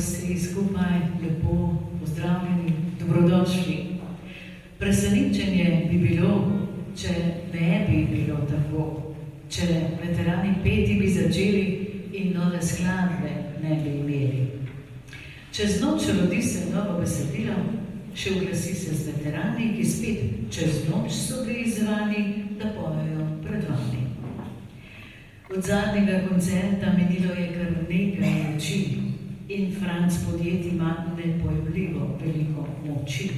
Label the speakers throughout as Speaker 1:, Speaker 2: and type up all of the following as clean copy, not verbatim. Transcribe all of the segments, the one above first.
Speaker 1: vsi skupaj lepo pozdravljeni, dobrodošli. Presenečenje bi bilo, če ne bi bilo tako, če veterani peti bi začeli in nove skladbe ne bi imeli. Čez noč rodi se novo besedilo, še uglasi se z veterani, ki spet čez noč so bili izzvani, da pojejo pred vami. Od zadnjega koncerta menilo je kar nekaj noči in Franc podjet ima nepojemljivo veliko moči.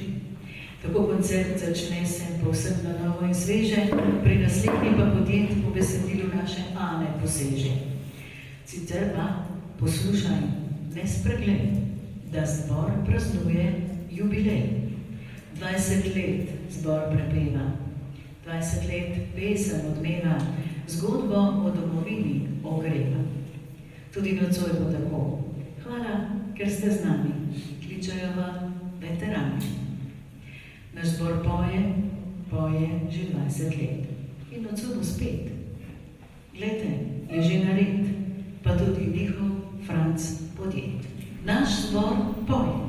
Speaker 1: Tako koncert začne se povsem na novo in sveže, pri naslednji pa podjet po besedilu naše Ane poseže. Sicer pa poslušaj, ne spregled, da zbor praznuje jubilej. 20 let zbor prepeva, 20 let pesem odmeva, zgodbo o domovini ogreva. Tudi nocoj bo tako. Hvala, ker ste z nami, kličajo vam veterani. Naš zbor poje že 20 let. In nocoj bo spet. Glejte, je že nared, pa tudi njihov Franc podjet. Naš zbor poje.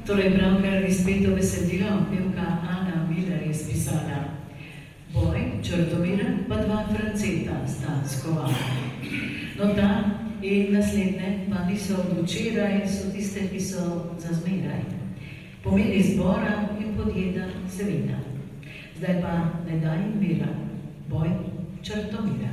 Speaker 1: Torej, pravkar izpeto besedilo pevka Ana Miller je spisala. Boj, Črtomira, pa dva Franceta sta skovala. No, ta in naslednje pa niso od včeraj, so tiste, ki so za zmeraj. Pomeni zbora in podjeda seveda. Zdaj pa ne daj in mira. Boj, Črtomira.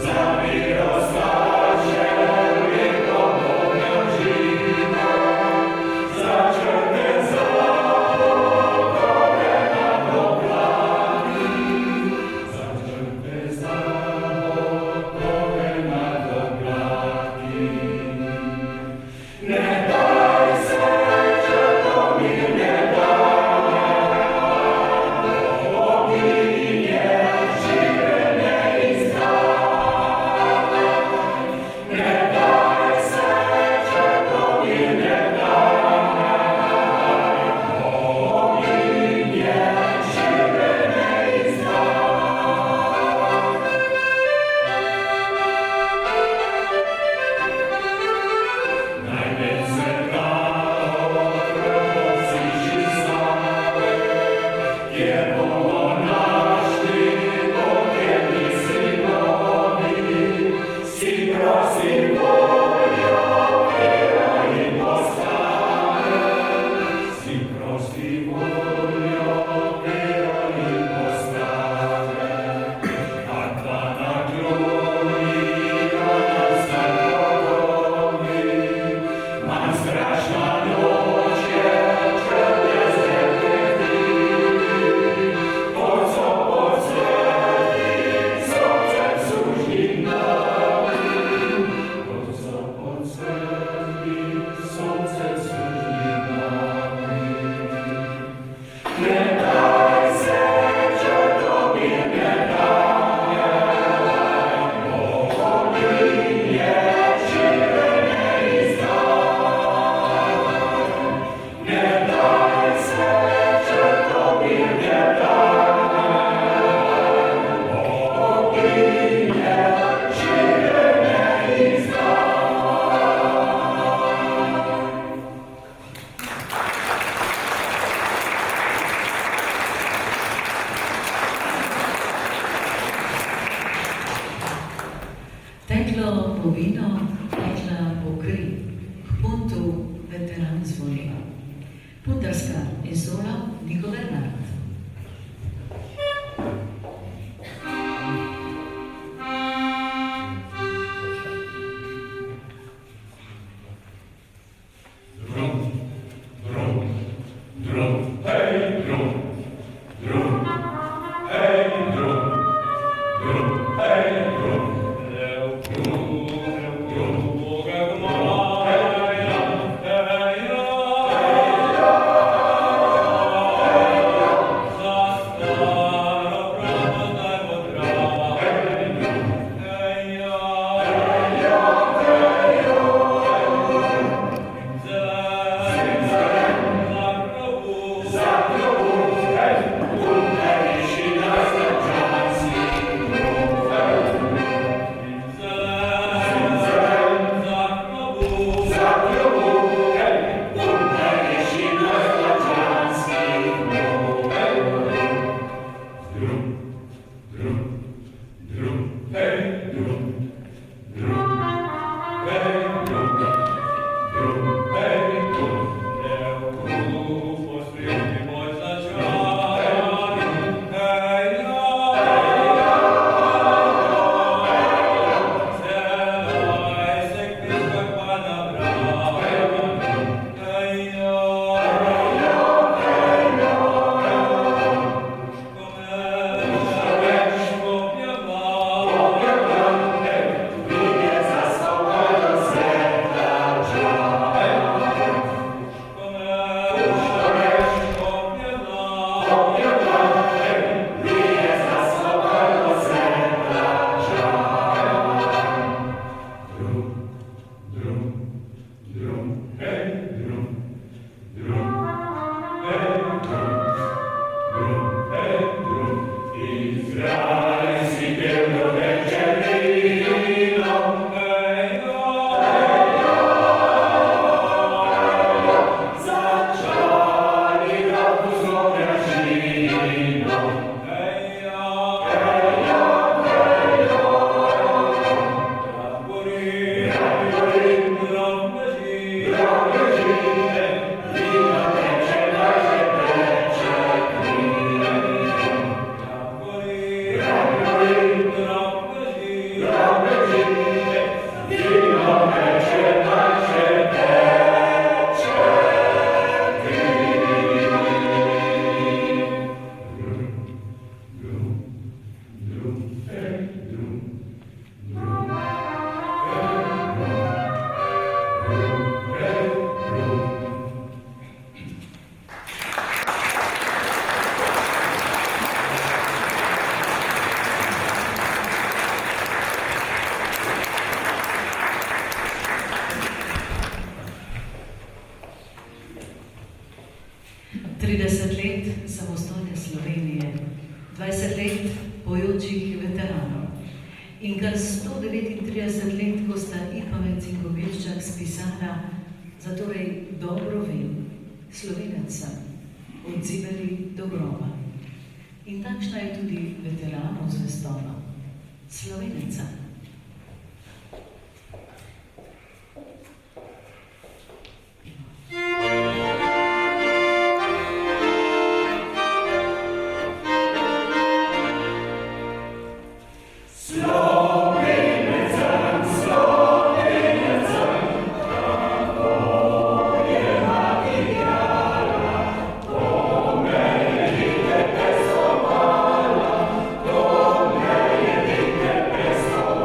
Speaker 2: Zabiera
Speaker 1: teklo bo vino, tekla bo kri, k puntu veteran zvoni. Puntarska izola Niko Bernard.
Speaker 2: In kar 139 let, ko sta Ipavec in Kobeščak spisala, zatorej dobro vem, Slovenec sem, odzivali do groba. In takšna je tudi veteranov zvestoba, Sloveneca.
Speaker 3: Pesto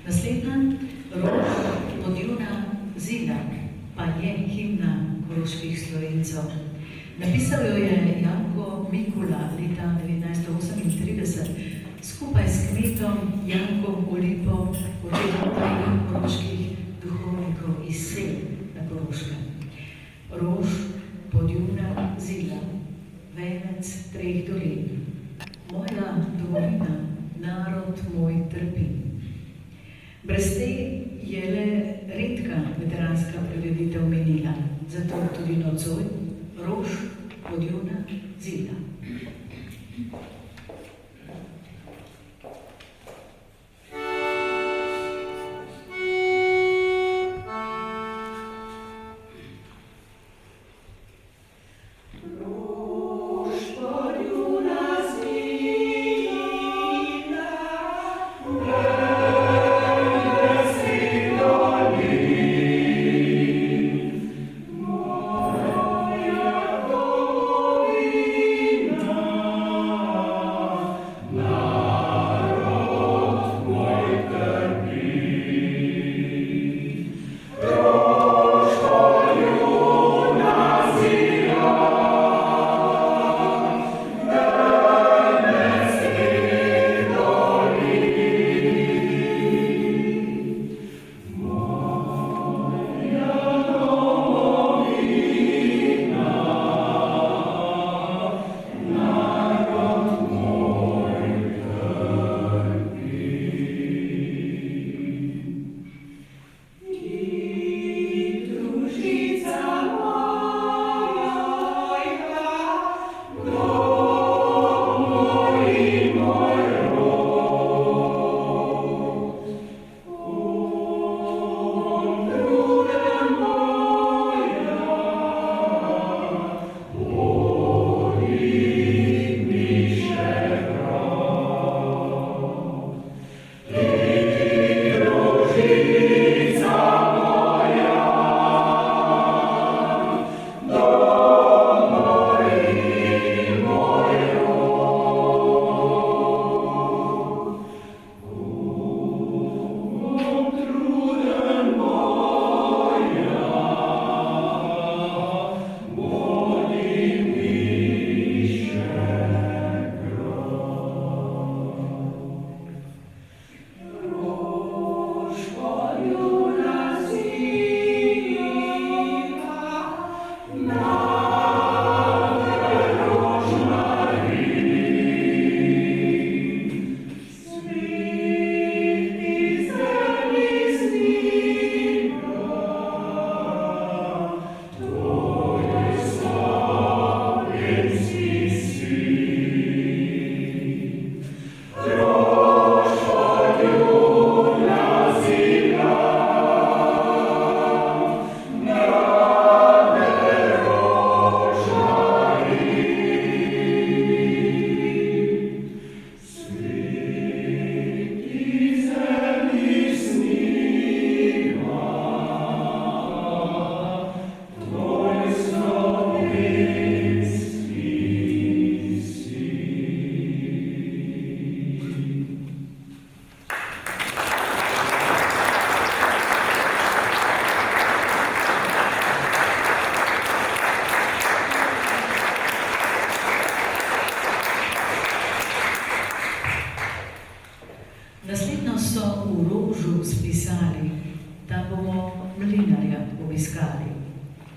Speaker 1: Naslednja, Rož podjuna zila, pa je himna koroških Slovencev. Napisal jo je Janko Mikula leta 1938 skupaj s kmetom Jankom Olipom, očetom treh koroških duhovnikov iz sel na Koroškem. Rož podjuna zila, venec treh dolin. Moja domovina, narod moj trpi. Brez te je le redka veteranska prireditev menila, zato tudi nocoj Rož podjuna zila.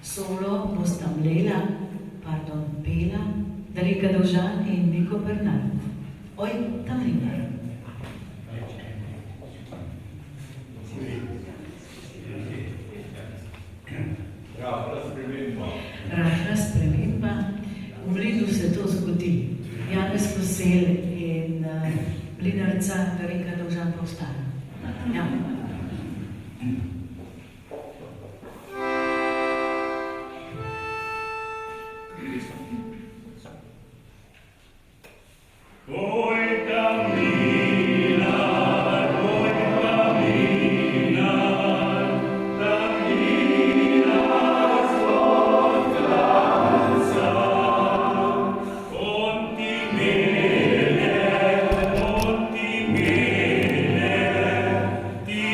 Speaker 1: Solo bosta pela, Dalika Dovžan in Niko Bernard. Oj, Tamlinar. Rahla sprememba. V Mlinu se to zgodi. Janez Kosel in Mlinarca Dalika Dovžan pa ostane. Ja.
Speaker 3: Ti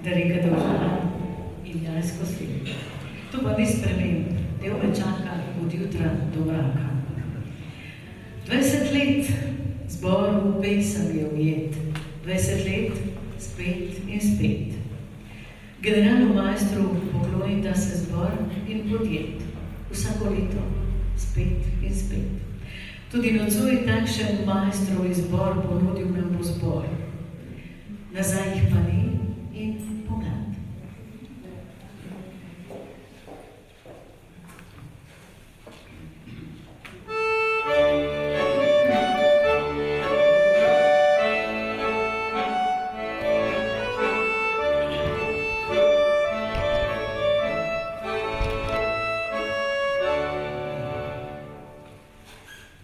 Speaker 1: da reka dolžina in jajsko sled. To pa ni sprememb, del me čaka od jutra do mraka. 20 let zboru pesem je ujet, 20 let spet in spet. Generalnu majstru poklonita se zbor in podjet, vsako leto spet in spet. Tudi nocoj takšen majstrov izbor ponudil nam bo zbor. Nazaj jih pa ni in pomlad.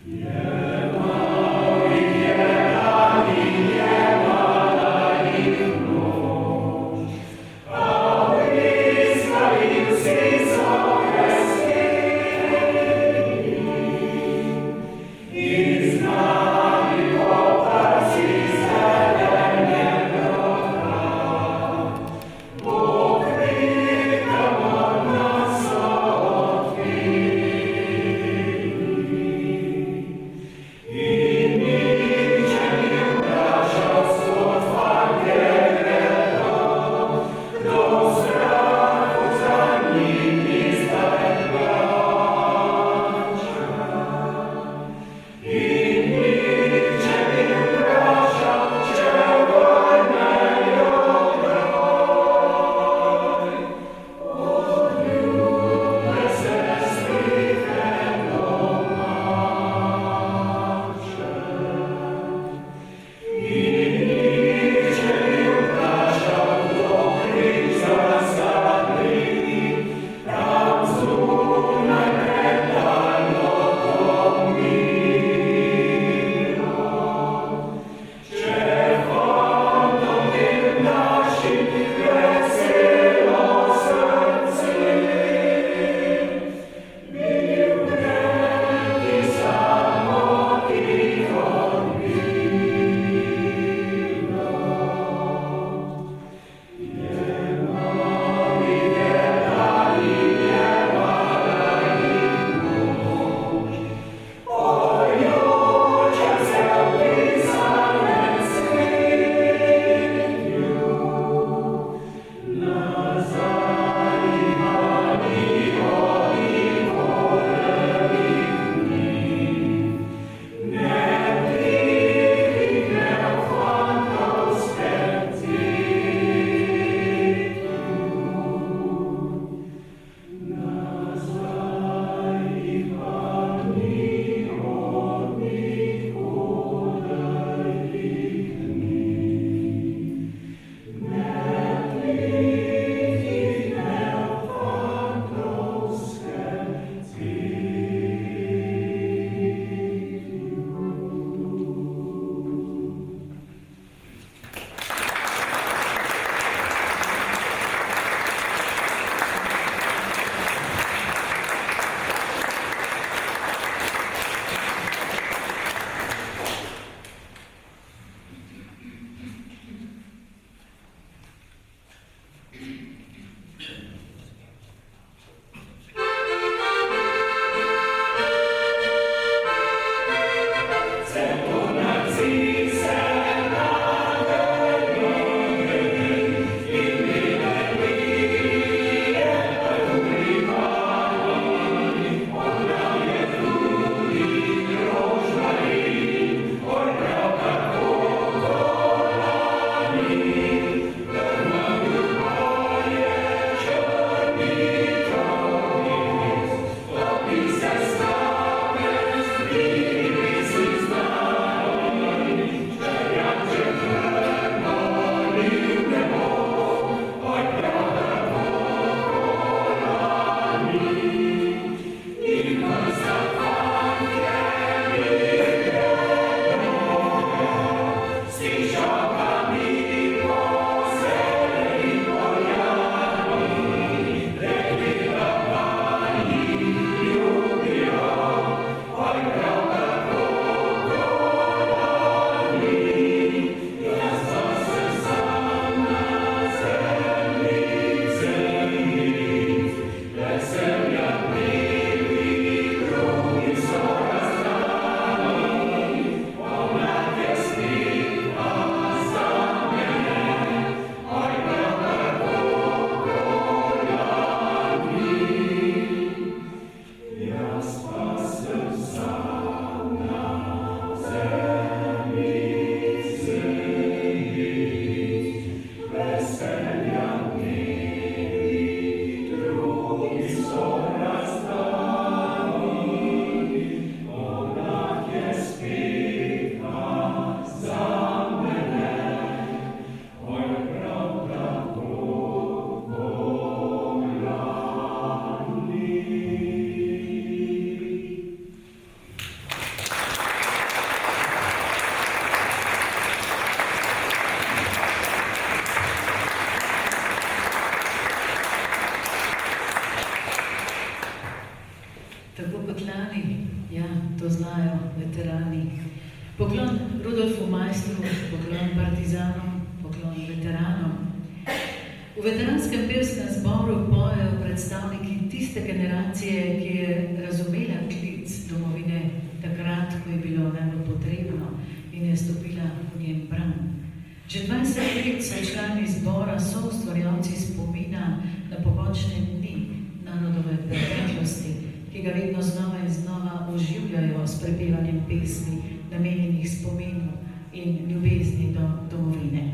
Speaker 3: Yeah.
Speaker 1: Tako kot lani, ja, to znajo veterani. Poklon Rudolfu Majstru, poklon partizanom, poklon veteranom. V veteranskem pevskem zboru pojejo predstavniki tiste generacije, ki je razumela klic domovine takrat, ko je bilo najbolj potrebno in je stopila v njen bran. Že 20 let so člani zbora soustvarjalci spomina na pokončne dni narodove preteklosti, ki ga vedno znova in znova oživljajo s prepevanjem pesmi, namenjenih spominu in ljubezni do domovine.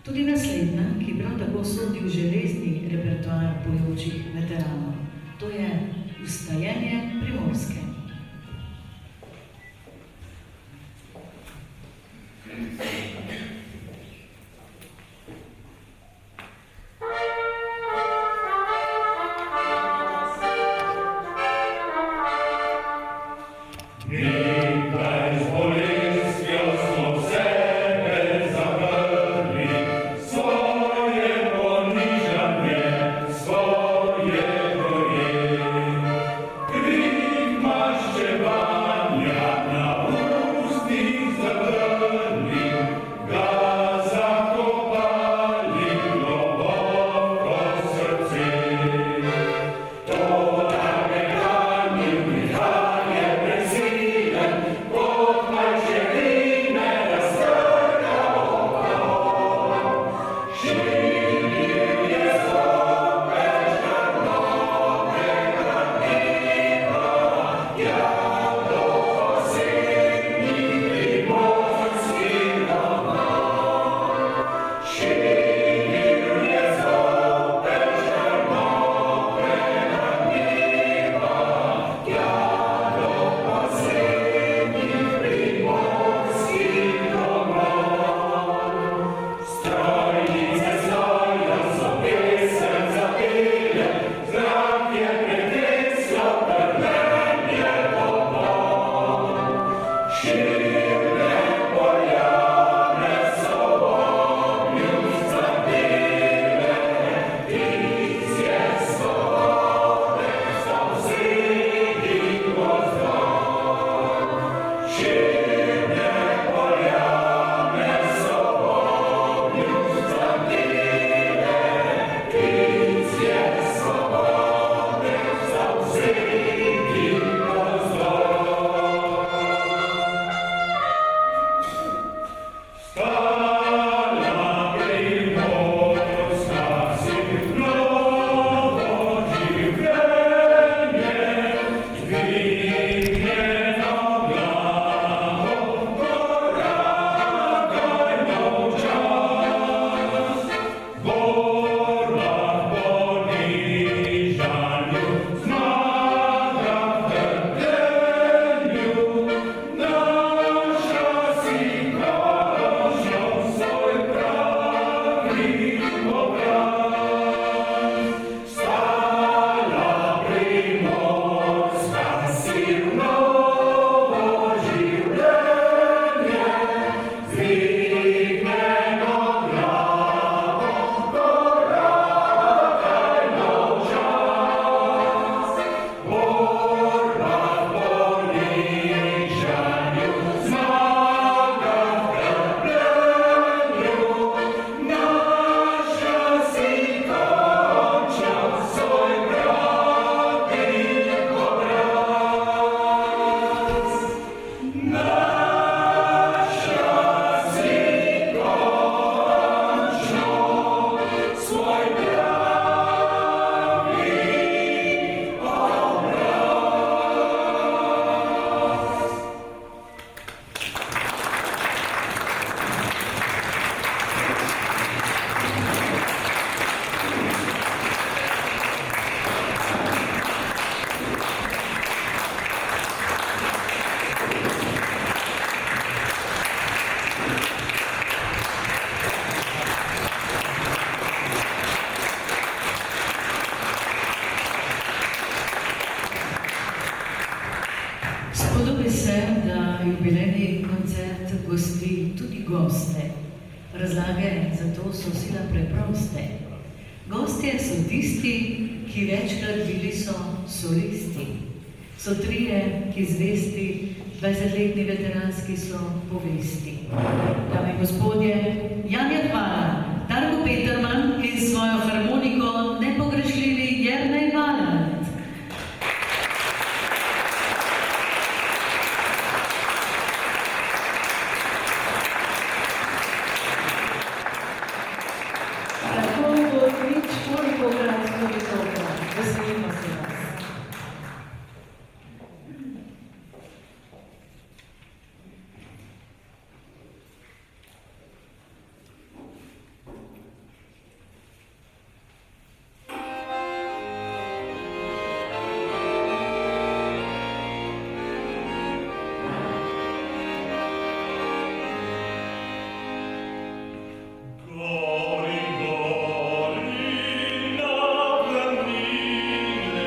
Speaker 1: Tudi naslednja, ki prav tako sodi v železni repertoar pojočih veteranov, to je Vstajenje Primorske.
Speaker 3: Swoje boje, gdy w
Speaker 1: razlage zato so sila preproste. Gostje so tisti, ki večkrat bili so solisti. So trije, ki zvesti, 20-letni veteranski so povesti. Dame in gospodje, Janja Hvala, Darko Peterman in svojo harmoniko nepogrešljivi Jernej Valant. Tako bo nič kolikokrat tudi tokrat. Veselimo se vas.
Speaker 3: Gori, gori, na planine,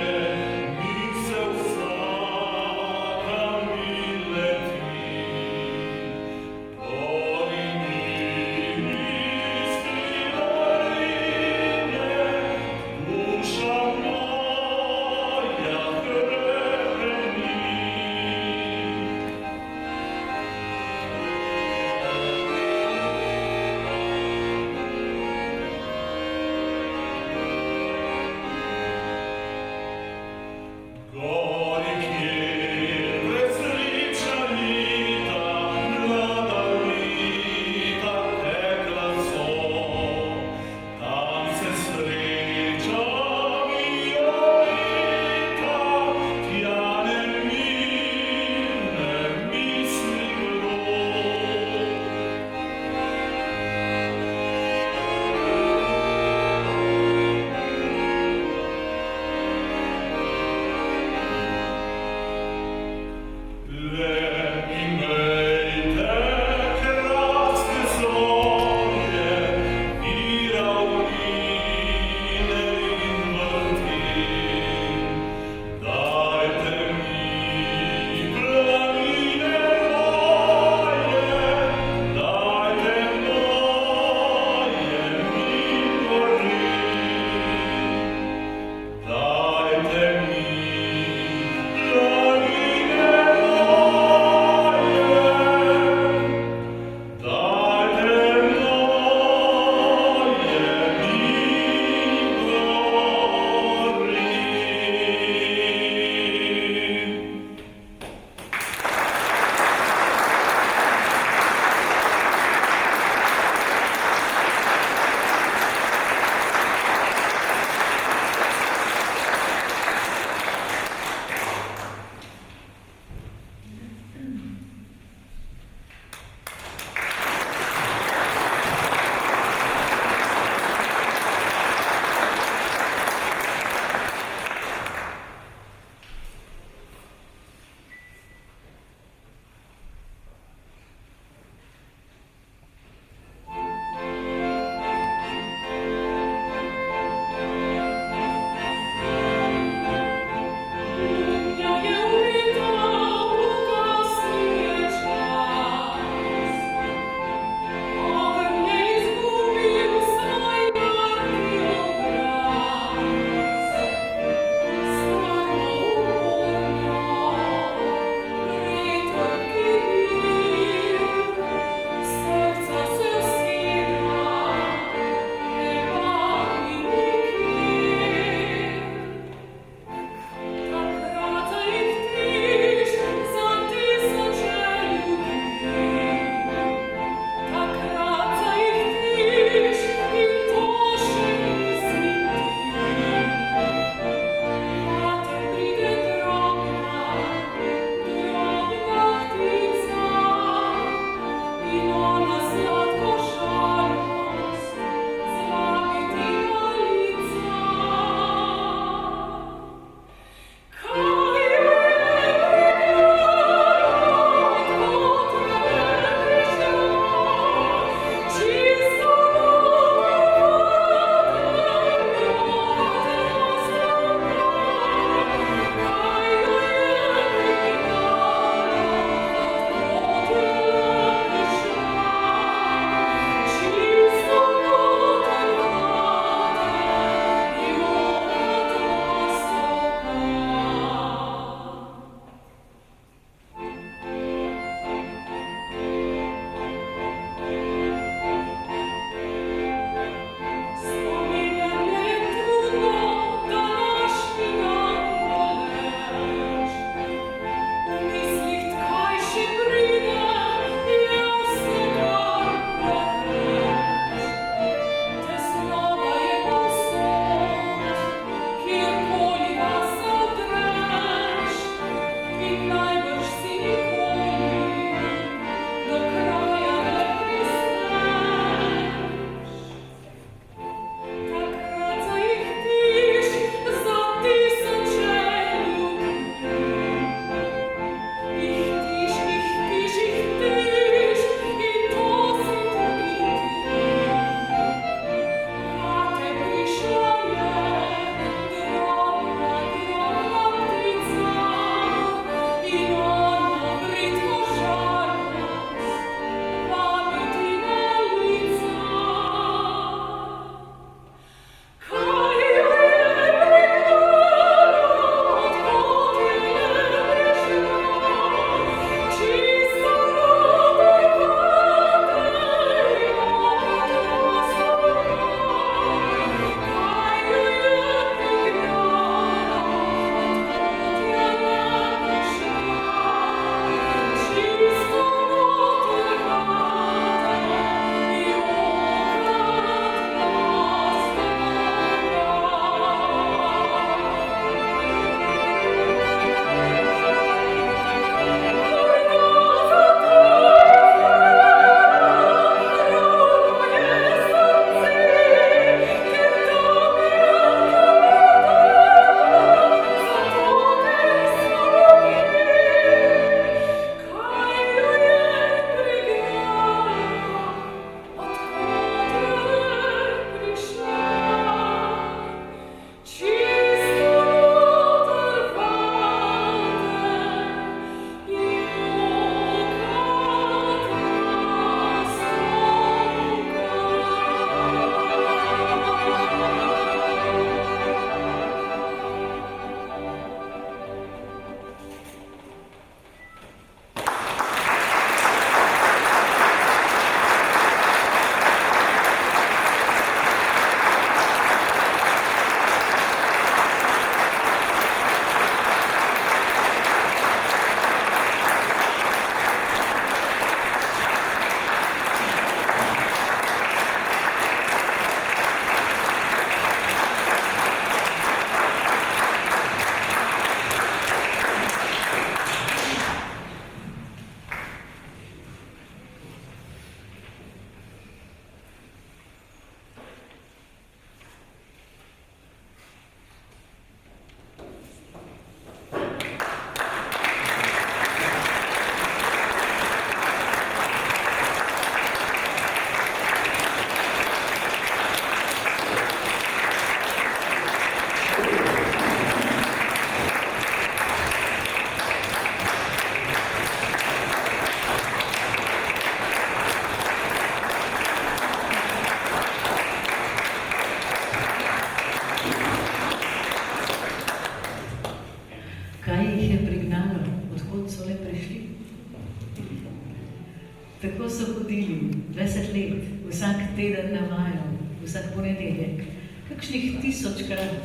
Speaker 1: teden navajal, vsak ponedeljek, kakšnih 1000-krat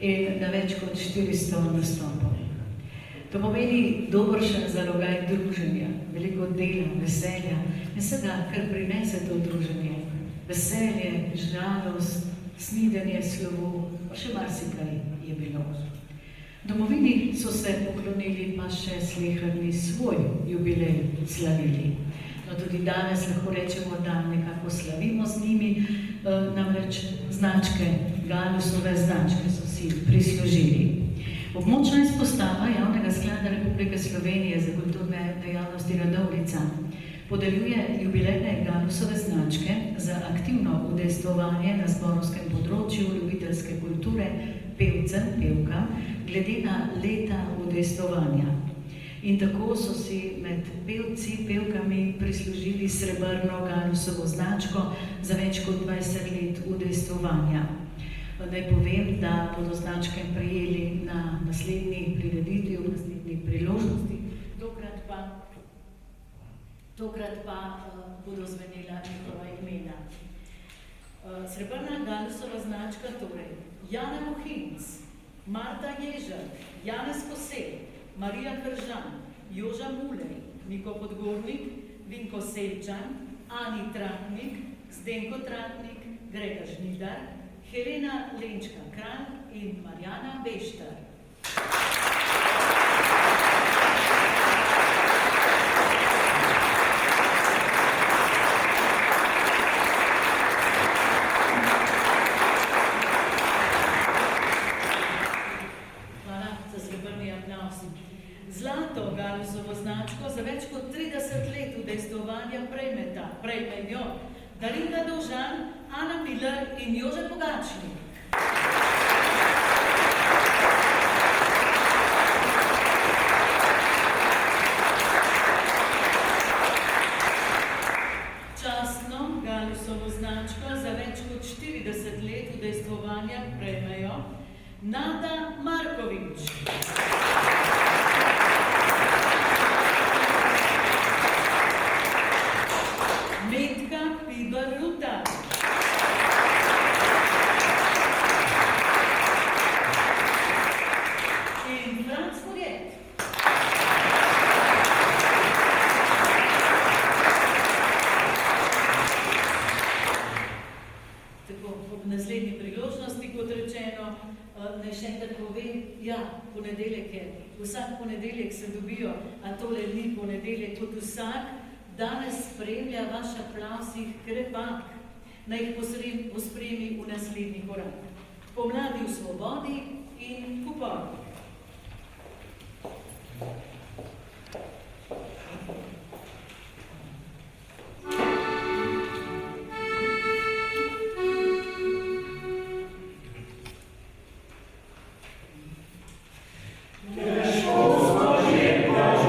Speaker 1: in na več kot 400 nastopov. To pomeni dobršen zalogaj druženja, veliko dela, veselja in vsega, kar prinese to druženje. Veselje, žalost, snidenje slovo, pa še marsikaj je bilo. Domovini so se poklonili, pa še sleherni svoj jubilej slavili. No, tudi danes lahko rečemo, da nekako slavimo z njimi, namreč značke, Galusove značke so si prislužili. Območna izpostava Javnega sklada Republike Slovenije za kulturne dejavnosti Radovljica podeljuje jubilejne Galusove značke za aktivno udejstvovanje na zborovskem področju ljubiteljske kulture pevcem, pevka, glede na leta udejstvovanja. In tako so si med pevci, pevkami prislužili srebrno Galusovo značko za več kot 20 let udejstvovanja. Naj povem, da bodo značke prejeli na naslednji prireditvi, v naslednji priložnosti. Tokrat pa bodo zvenela njihova imena. Srebrna Galusova značka torej Jana Mohinc, Marta Ježar, Janez Kosel, Marija Kržan, Joža Mulej, Niko Podgornik, Vinko Selčan, Ani Tratnik, Zdenko Tratnik, Grega Žnidar, Helena Lenčka Kranj in Marjana Beštar. Hvala za srebrni aplavz. Zlato Galusovo značko za več kot 30 let udejstvovanja prejmejo Darinka Dovžan, Ana Miller in Jože Pogačnik. Častno Galusovo značko za več kot 40 let udejstvovanja prejmejo Nada Markovič. Metka Pibar Rutar. In Franc Furjet. Tako, ob naslednji priložnosti, kot rečeno, naj še enkrat povem, ja, ponedeljek je. Vsak ponedeljek se dobijo, a tole ni ponedeljek kot vsak. Danes spremlja vaš aplavz jih krepak, naj jih pospremi v naslednji korak. Pomladi v svobodi in kupovni.
Speaker 3: Pognani,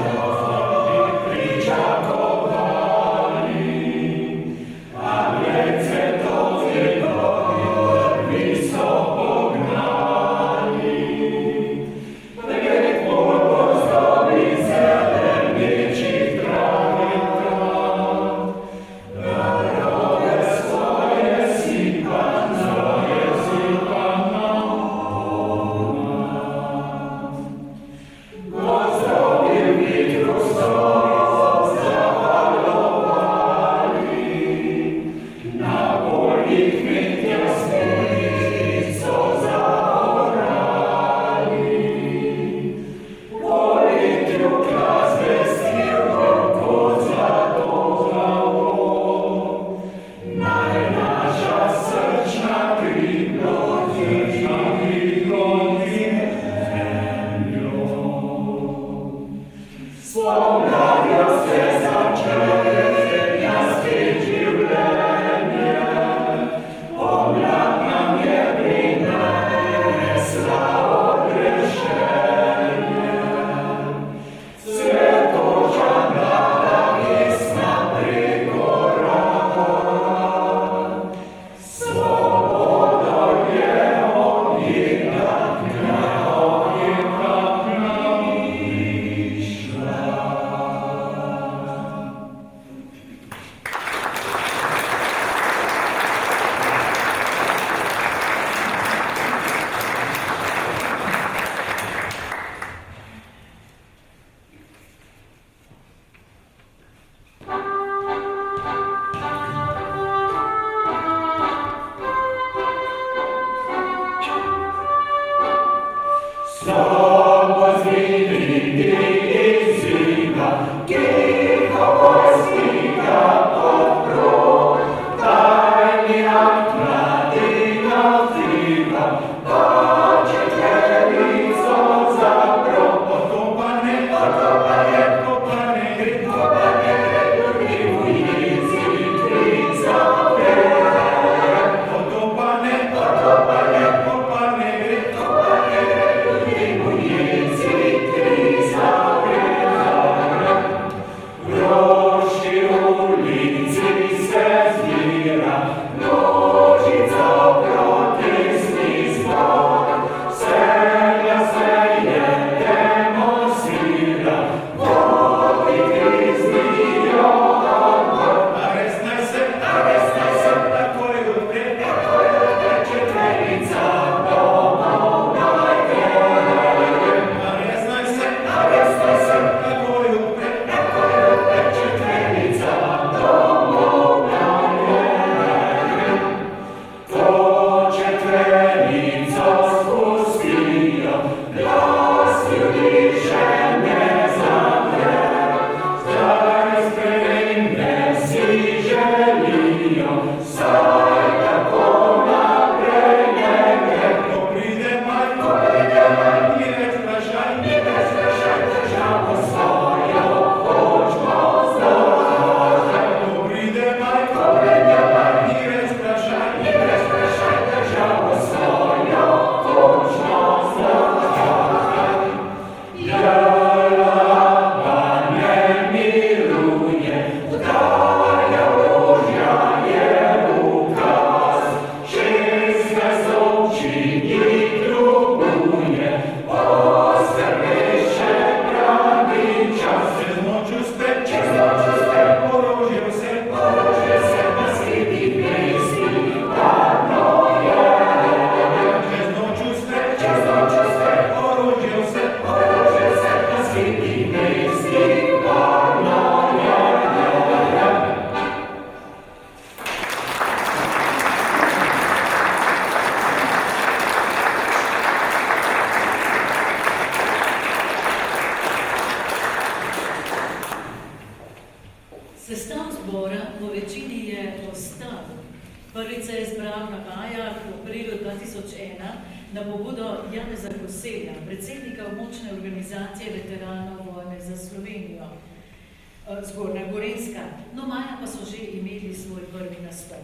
Speaker 2: Zgornja Gorenjska, no maja pa so že imeli svoj prvi nastop.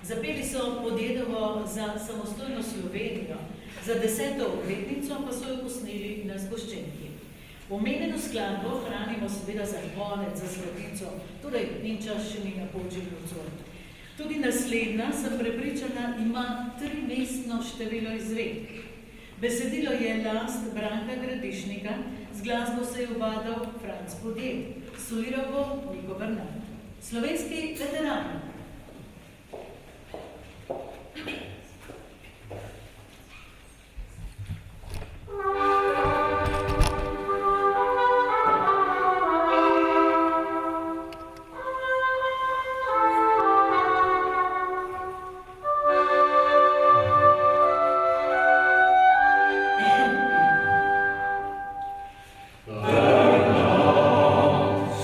Speaker 2: Zapeli so Podedovo za samostojno Slovenijo, za 10. obletnico pa so jo posneli na Zgoščenki. Omenjeno skladbo hranimo seveda za konec, za zgodnico, torej in čas še ni na polčinu cor. Tudi naslednja, sem prepričana, ima 3-mestno število izvedb. Besedilo je last Branka Gradišnika, z glasbo se je ubadal Franc Podjed, soliral bo Niko Bernard. Slovenski veteran.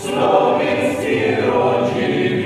Speaker 3: Slovenski rođeni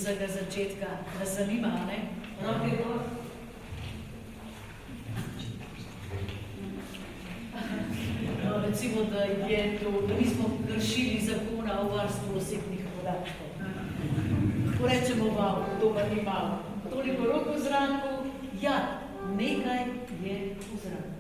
Speaker 2: vsega začetka, da se nima, ne? Roke gor. No, recimo, da je to, da nismo kršili zakona o varstvu osebnih podatkov. Ko rečemo vam, to pa ni malo. Toliko rok v zraku, ja, nekaj je v zraku.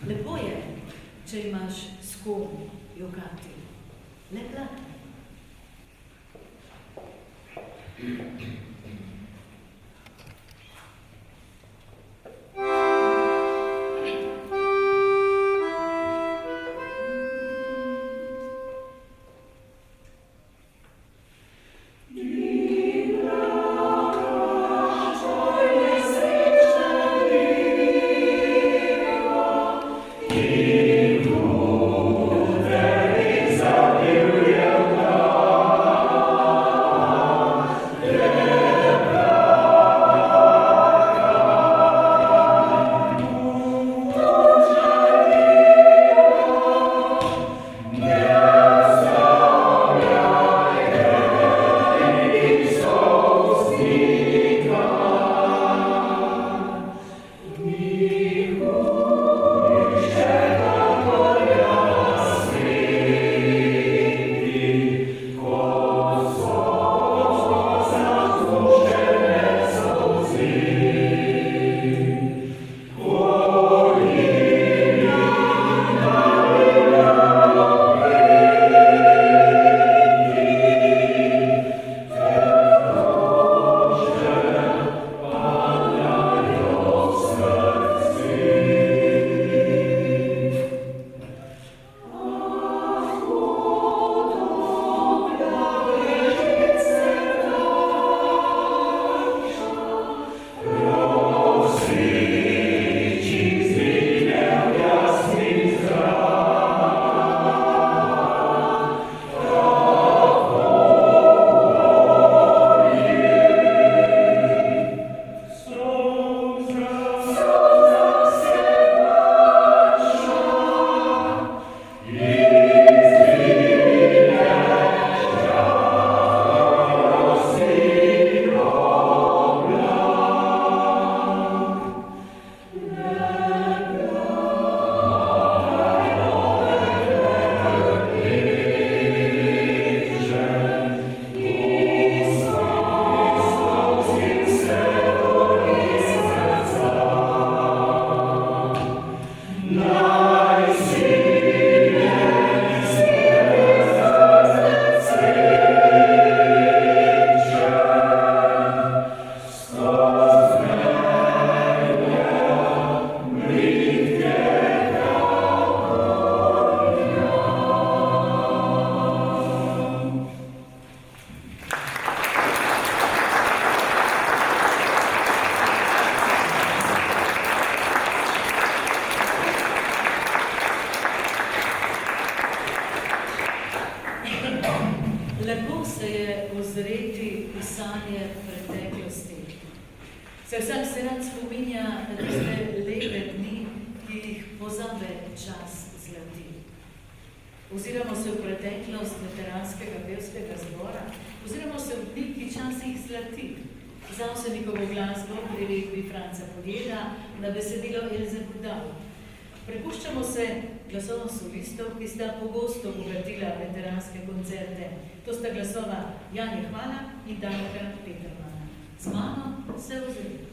Speaker 2: Lepo je, če imaš s kom jokati. Le plakaj.
Speaker 3: I see.
Speaker 2: Se vsak se rad spominja, da tiste lepe dni, ki jih pozabe čas zlati. Oziramo se v preteklost veteranskega pevskega zbora, oziramo se v dni, ki časih zlati. Za Avsenikovo glasbo pri redbi Franca Podjeda na besedilo Elze Budal. Prepuščamo se glasovom solistov, ki sta pogosto bogatila veteranske koncerte. To sta glasova Janje Hvala in Danka Petermana. Z mano se ozri.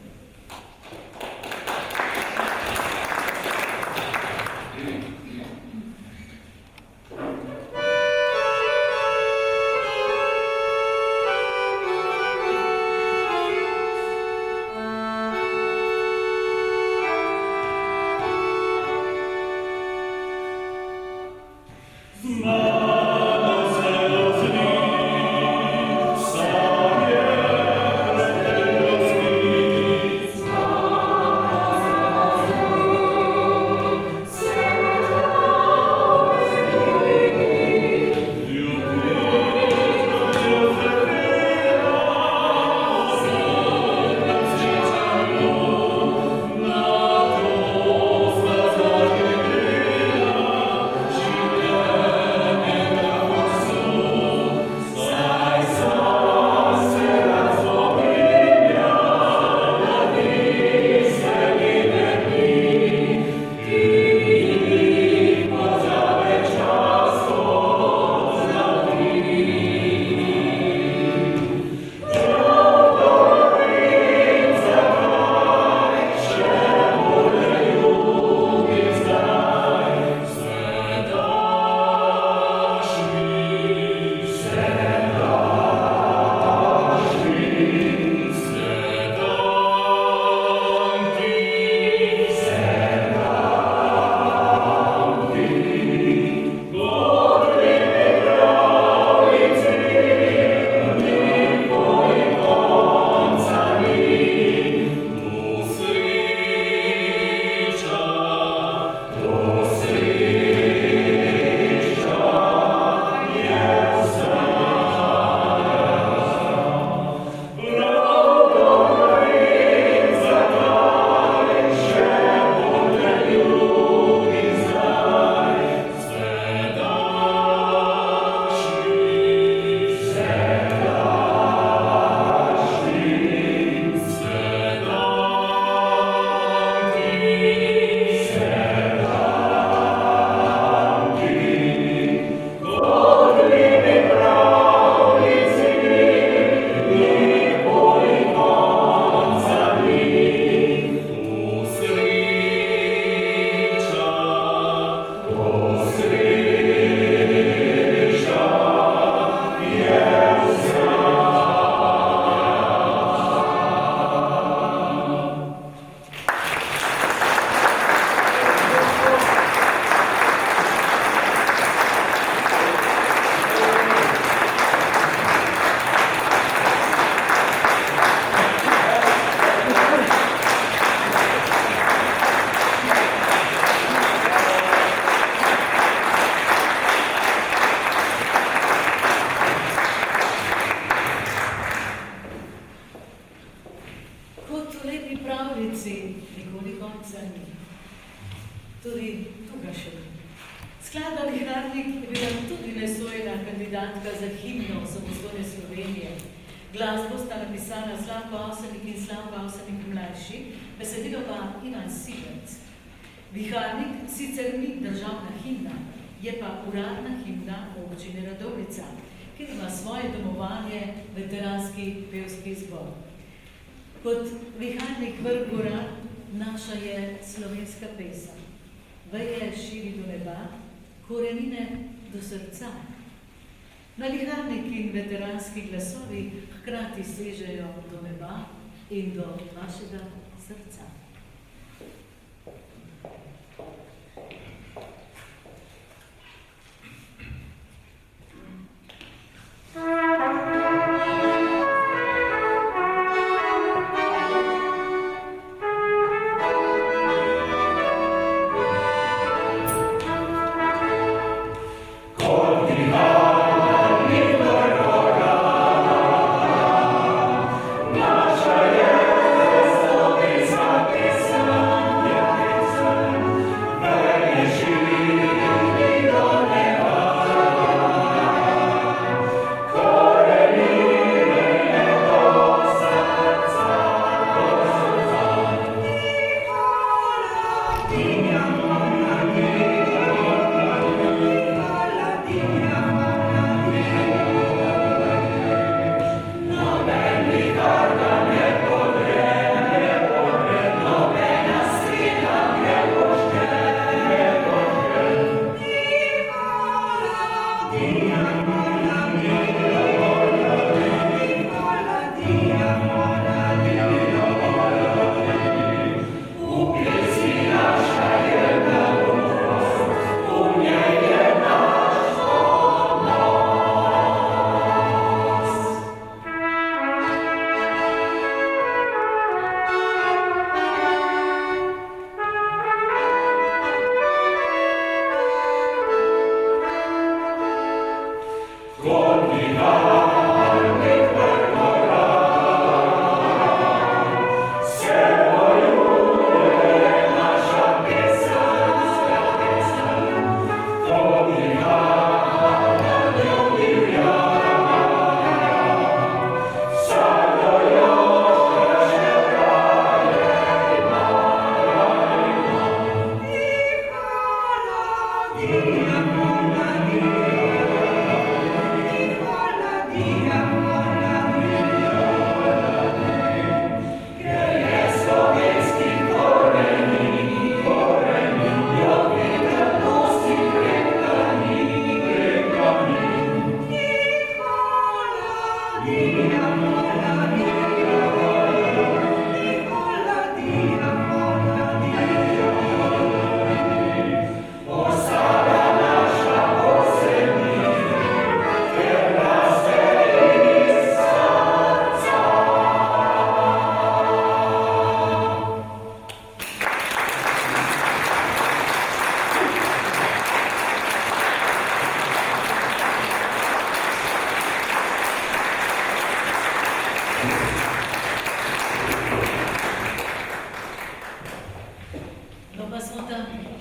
Speaker 2: Kot viharnik vrh gora, naša je slovenska pesem. Veje širi do neba, korenine do srca. Na viharnik in veteranski glasovi hkrati sežejo do neba in do vašega srca.
Speaker 3: Naša je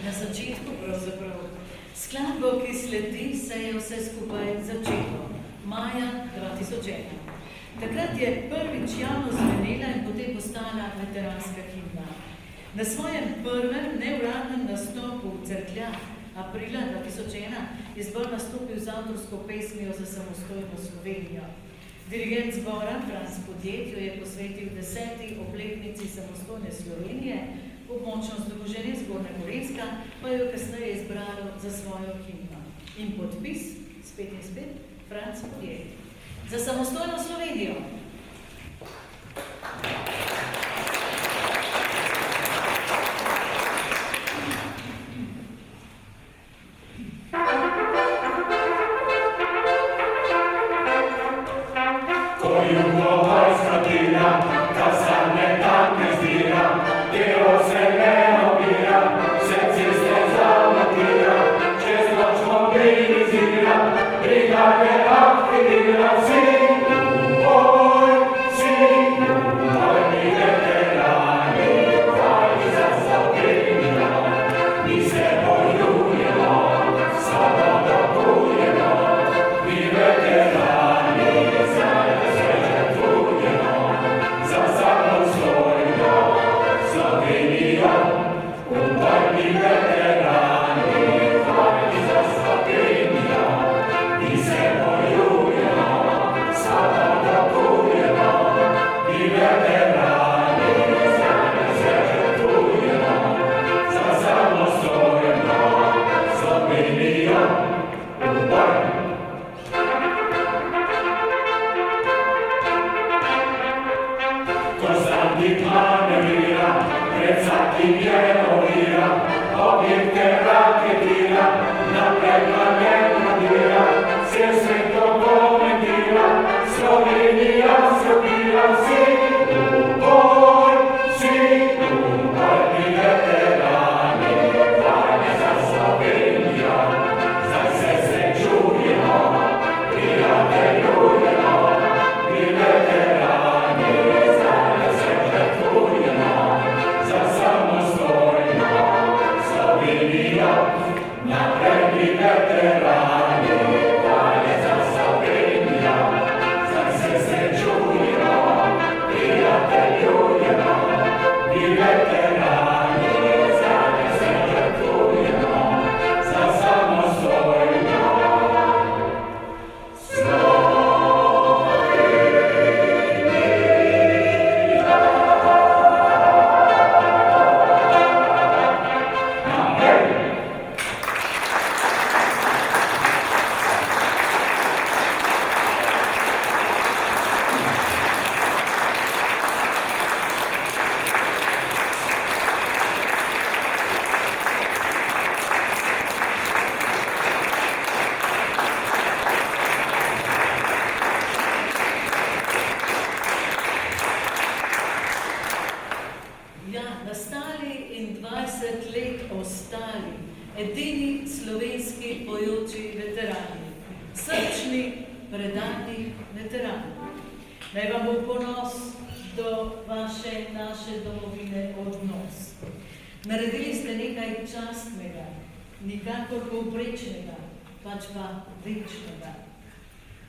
Speaker 2: na začetku pravzaprav. Skladbo, ki sledi, se je vse skupaj začelo. Maja 2001. Takrat je prvič javno zvenela in potem postala veteranska himna. Na svojem prvem neuradnem nastopu v Cerkljah aprila 2001 je zbor nastopil z avtorsko pesmijo za samostojno Slovenijo. Dirigent zbora Franc Podjet jo je posvetil 10. obletnici samostojne Slovenije, območno združenje Zgornja Gorenjska pa jo kasneje izbralo za svojo himno. In podpis, spet in spet, Franc Podjet. Za samostojno Slovenijo.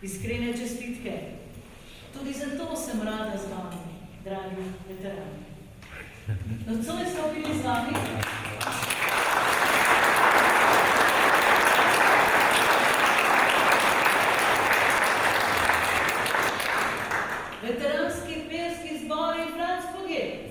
Speaker 2: Iskrene čestitke. Tudi zato sem rada z vami, dragi veterani. Nocoj smo bili z vami. Veteranski pevski zbor in Franc Podjet.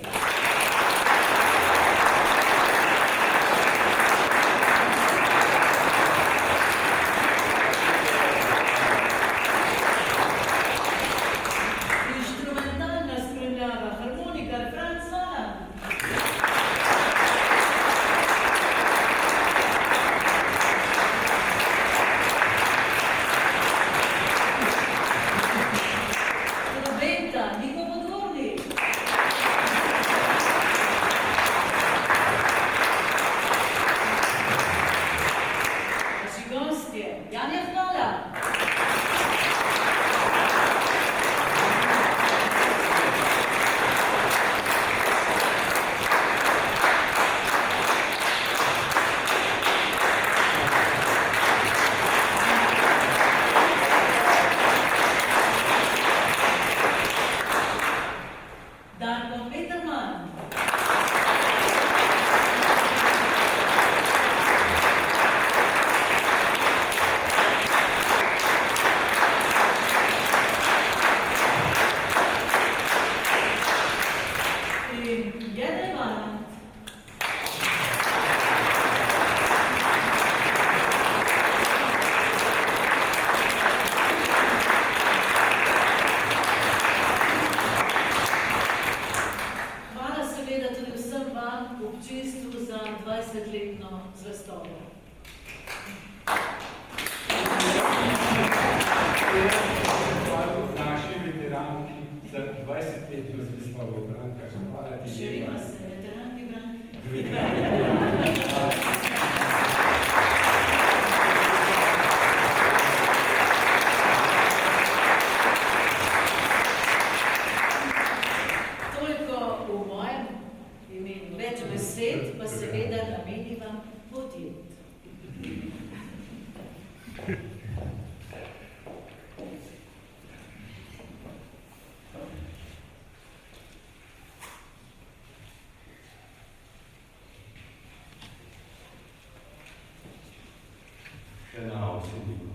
Speaker 3: naši veteranki za 20 let razpisla v Branka. Hvala ti.
Speaker 2: Želimo se, veteranki Branki. Toliko v mojem imenu, več besed, pa seveda namenivam podjet.
Speaker 3: Genau, finde ich.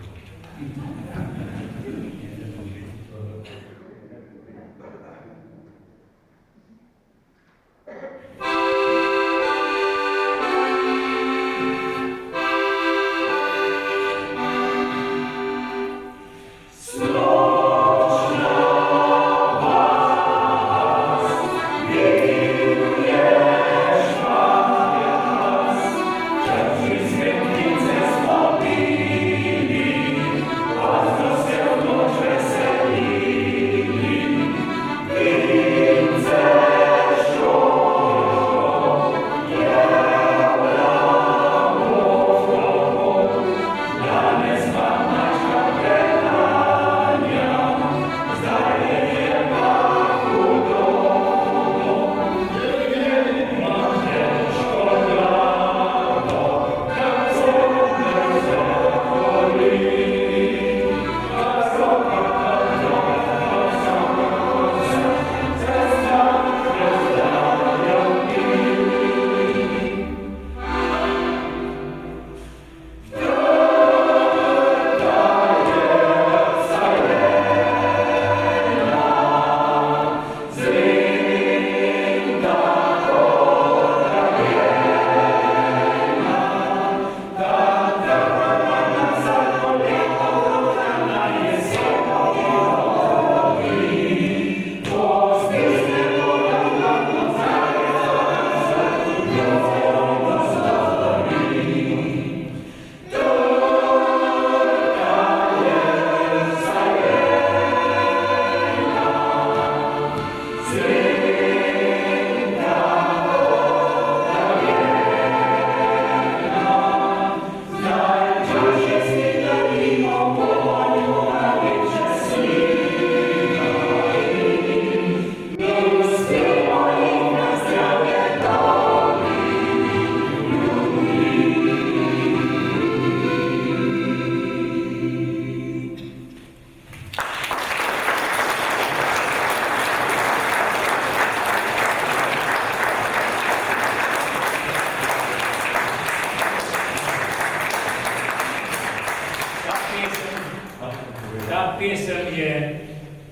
Speaker 4: Ta pesem je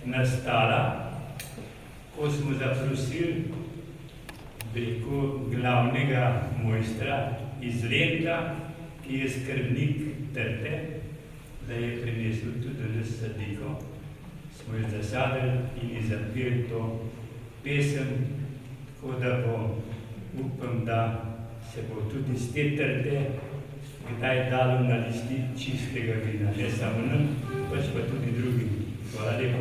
Speaker 4: nastala, ko smo zaprosili glavnega mojstra iz Lenta, ki je skrbnik trte, da je prinesel tudi nas sadiko. Smo jo zasadili in je zapeli to pesem, tako da upam, da se bo tudi iz te trte kdaj dalo na listi čistega vina, ne samo nam, pač pa tudi drugim. Hvala lepa.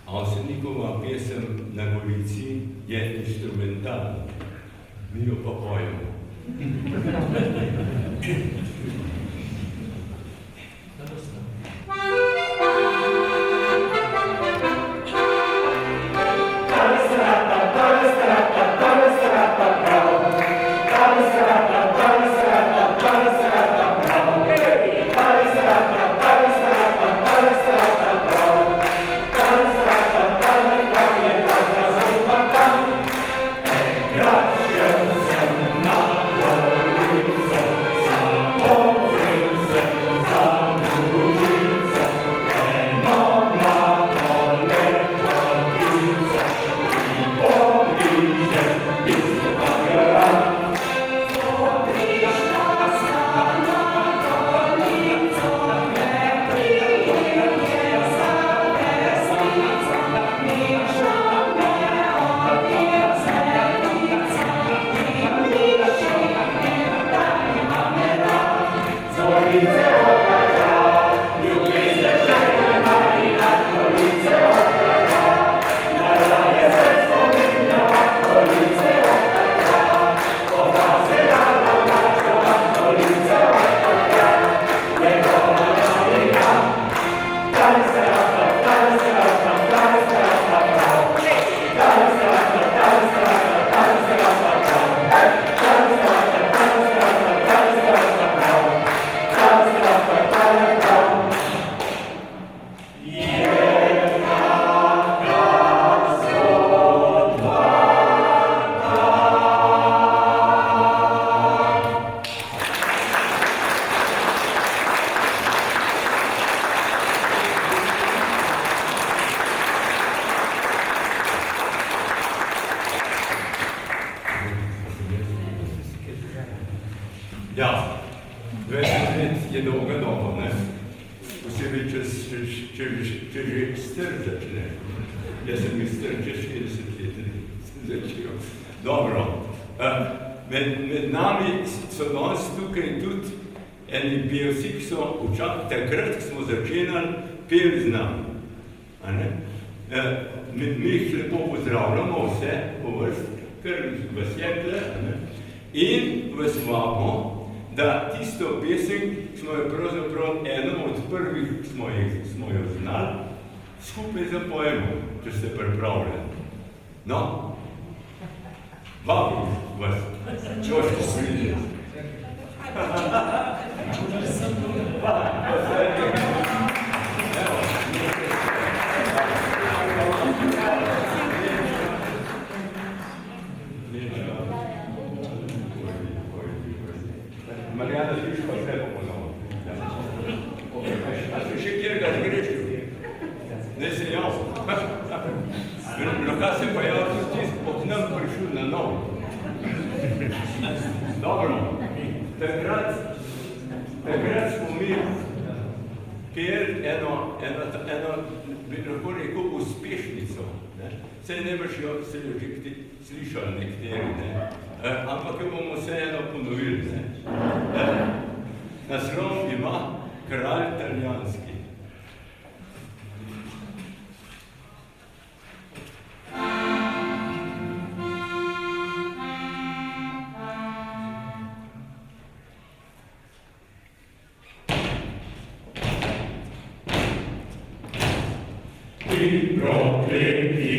Speaker 3: Avsenikova pesem Na Golici je instrumentalna, mi jo pa pojemo.
Speaker 5: Gracias. Ja, 20 let je dolga doba, ne? Posebej, če že star začne. Jaz sem jih star, če 60 let sem začel. Dobro, med nami so danes tukaj tudi eni pevci, ki so takrat, ko smo začenjali, peli z nami. Mi jih lepo pozdravljamo vse po vrst, ker vas je tle, in vas vabimo, da tisto pesem, ki smo jo pravzaprav eno od prvih, ki smo jo znali, skupaj zapojemo, če ste pripravljeni. No, vabim vas, Jožko Svilja.
Speaker 3: Marijana, sliš pa vse popoznamo.
Speaker 5: A si še kjerga zgrešil? Ne se javno. Lahko se pa javno tisti pod nam prišel na novo. Dobro, takrat smo mi peli eno, bi lahko rekel, uspešnico. Saj ne boš jo se jo že slišali nekateri, ampak jo bomo vseeno ponovili. Naslov ima Kralj italijanski.
Speaker 4: Prokleti,